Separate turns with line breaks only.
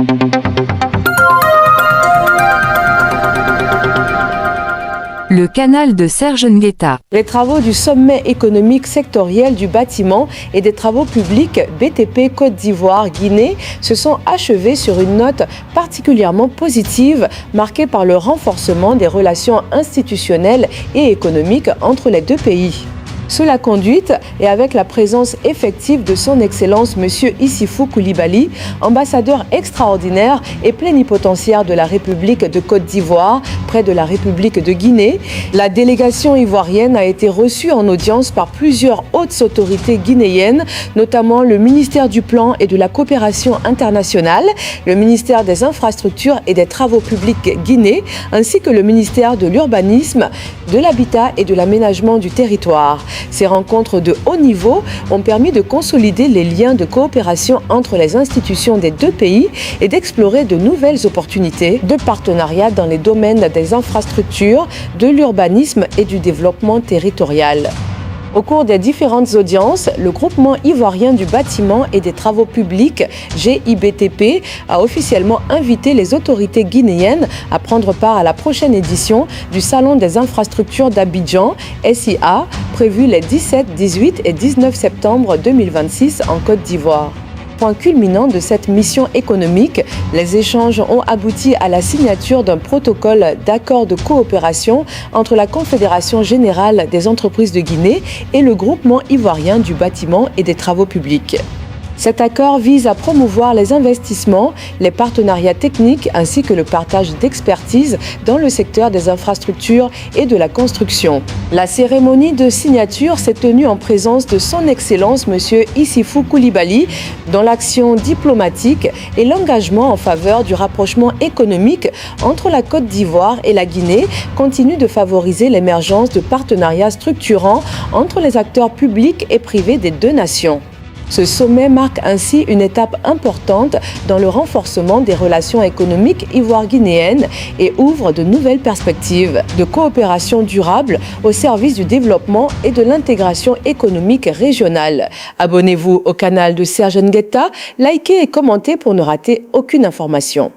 Le canal de Serge Nguetta.
Les travaux du sommet économique sectoriel du bâtiment et des travaux publics BTP Côte d'Ivoire-Guinée se sont achevés sur une note particulièrement positive, marquée par le renforcement des relations institutionnelles et économiques entre les deux pays. Sous la conduite et avec la présence effective de son Excellence M. Issifou Coulibaly, ambassadeur extraordinaire et plénipotentiaire de la République de Côte d'Ivoire près de la République de Guinée, la délégation ivoirienne a été reçue en audience par plusieurs hautes autorités guinéennes, notamment le ministère du Plan et de la Coopération internationale, le ministère des Infrastructures et des Travaux publics Guinée, ainsi que le ministère de l'Urbanisme, de l'Habitat et de l'Aménagement du territoire. Ces rencontres de haut niveau ont permis de consolider les liens de coopération entre les institutions des deux pays et d'explorer de nouvelles opportunités de partenariat dans les domaines des infrastructures, de l'urbanisme et du développement territorial. Au cours des différentes audiences, le groupement ivoirien du bâtiment et des travaux publics, GIBTP, a officiellement invité les autorités guinéennes à prendre part à la prochaine édition du Salon des infrastructures d'Abidjan, SIA, prévu les 17, 18 et 19 septembre 2026 en Côte d'Ivoire. Point culminant de cette mission économique, les échanges ont abouti à la signature d'un protocole d'accord de coopération entre la Confédération générale des entreprises de Guinée et le groupement ivoirien du bâtiment et des travaux publics. Cet accord vise à promouvoir les investissements, les partenariats techniques ainsi que le partage d'expertise dans le secteur des infrastructures et de la construction. La cérémonie de signature s'est tenue en présence de son Excellence M. Issifou Coulibaly, dont l'action diplomatique et l'engagement en faveur du rapprochement économique entre la Côte d'Ivoire et la Guinée continuent de favoriser l'émergence de partenariats structurants entre les acteurs publics et privés des deux nations. Ce sommet marque ainsi une étape importante dans le renforcement des relations économiques ivoire-guinéennes et ouvre de nouvelles perspectives de coopération durable au service du développement et de l'intégration économique régionale. Abonnez-vous au canal de Serge Nguetta, likez et commentez pour ne rater aucune information.